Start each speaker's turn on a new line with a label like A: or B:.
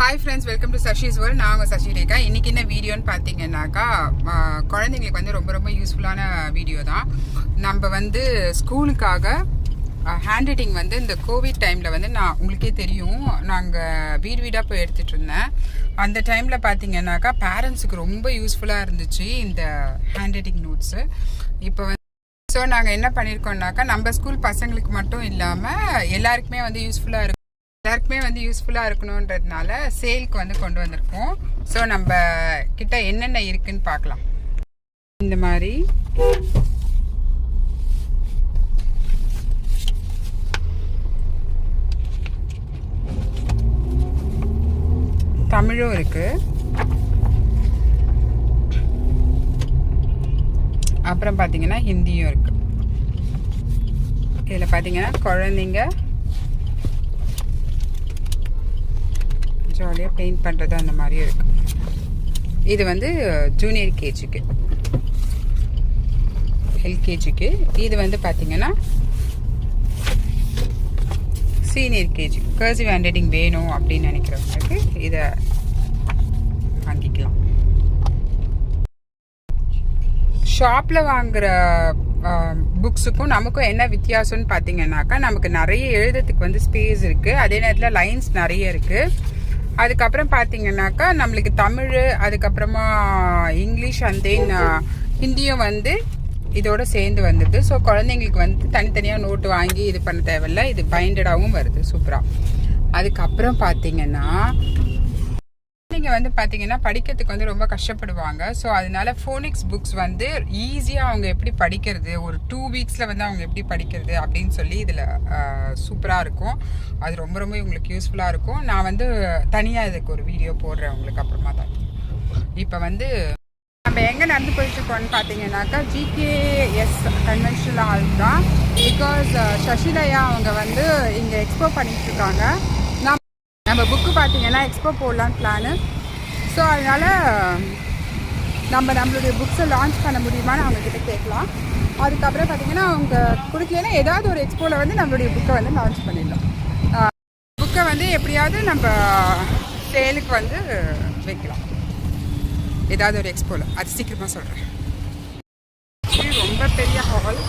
A: Hi friends, welcome to Sashi's world. நான் உங்கள் சசி ரேகா. இன்றைக்கி என்ன வீடியோன்னு பார்த்தீங்கன்னாக்கா, குழந்தைங்களுக்கு வந்து ரொம்ப ரொம்ப யூஸ்ஃபுல்லான வீடியோ தான். நம்ம வந்து ஸ்கூலுக்காக ஹேண்ட் ரைட்டிங் வந்து இந்த கோவிட் டைமில் வந்து நான் உங்களுக்கே தெரியும், நாங்கள் வீடு வீடாக போய் எடுத்துகிட்டு இருந்தேன். அந்த டைமில் பார்த்தீங்கன்னாக்கா பேரண்ட்ஸுக்கு ரொம்ப யூஸ்ஃபுல்லாக இருந்துச்சு இந்த ஹேண்ட் ரைட்டிங் நோட்ஸு. இப்போ வந்து ஸோ நாங்கள் என்ன பண்ணியிருக்கோம்னாக்கா, நம்ம ஸ்கூல் பசங்களுக்கு மட்டும் இல்லாமல் எல்லாருக்குமே வந்து யூஸ்ஃபுல்லாக இருக்கணுன்றதுனால சேலுக்கு வந்து கொண்டு வந்திருக்கோம். ஸோ நம்ம கிட்ட என்னென்ன இருக்குன்னு பார்க்கலாம். இந்த மாதிரி தமிழும் இருக்கு, அப்புறம் பார்த்தீங்கன்னா ஹிந்தியும் இருக்கு. இதில் பார்த்தீங்கன்னா குழந்தைங்க ஜாலியாக பெயிண்ட் பண்ணுறது அந்த மாதிரியும் இருக்குது. இது வந்து ஜூனியர் கேஜிக்கு, எல்கேஜிக்கு. இது வந்து பார்த்தீங்கன்னா senior KG. Cursive hand writing வேணும் அப்படின்னு நினைக்கிறவங்களுக்கு இதை வாங்கிக்கலாம். ஷாப்பில் வாங்குகிற புக்ஸுக்கும் நமக்கும் என்ன வித்தியாசம்னு பார்த்தீங்கன்னாக்கா, நமக்கு நிறைய எழுதுறதுக்கு வந்து ஸ்பேஸ் இருக்குது, அதே நேரத்தில் லைன்ஸ் நிறைய இருக்குது. அதுக்கப்புறம் பார்த்தீங்கன்னாக்கா நம்மளுக்கு தமிழ், அதுக்கப்புறமா இங்கிலீஷ் அண்ட் தென் ஹிந்தியும் வந்து இதோட சேர்ந்து வந்துடுது. ஸோ குழந்தைங்களுக்கு வந்து தனித்தனியாக நோட்டு வாங்கி இது பண்ண தேவையில்லை, இது பைண்டடாகவும் வருது சூப்பராக. அதுக்கப்புறம் பார்த்தீங்கன்னா நீங்கள் வந்து பார்த்தீங்கன்னா படிக்கிறதுக்கு வந்து ரொம்ப கஷ்டப்படுவாங்க. ஸோ அதனால ஃபோனிக்ஸ் புக்ஸ் வந்து ஈஸியாக அவங்க எப்படி படிக்கிறது, ஒரு 2 வீக்ஸில் வந்து அவங்க எப்படி படிக்கிறது அப்படின்னு சொல்லி இதில் சூப்பராக இருக்கும். அது ரொம்ப ரொம்ப உங்களுக்கு யூஸ்ஃபுல்லாக இருக்கும். நான் வந்து தனியாக இதுக்கு ஒரு வீடியோ போடுறேன் உங்களுக்கு அப்புறமா தான். இப்போ வந்து நம்ம எங்கே நடந்து போயிட்டுருக்கோன்னு பார்த்தீங்கன்னாக்கா, ஜிகேஎஸ் கன்வென்ஷனல் ஹால் தான். பிகாஸ் சசிலயா அவங்க வந்து இங்கே எக்ஸ்போ பண்ணிகிட்ருக்காங்க. நம்ம புக்கு பார்த்தீங்கன்னா எக்ஸ்போ போடலான்னு பிளானு. ஸோ அதனால் நம்மளுடைய புக்ஸை லான்ச் பண்ண முடியுமான்னு அவங்கக்கிட்ட கேட்கலாம். அதுக்கப்புறம் பார்த்தீங்கன்னா அவங்க கொடுக்கலன்னா ஏதாவது ஒரு எக்ஸ்போவில் வந்து நம்மளுடைய புக்கை வந்து லான்ச் பண்ணிடலாம். புக்கை வந்து எப்படியாவது நம்ம சேலுக்கு வந்து வைக்கலாம் ஏதாவது ஒரு எக்ஸ்போவில். அது சீக்கிரமாக சொல்கிறேன். ரொம்ப பெரிய ஹால்.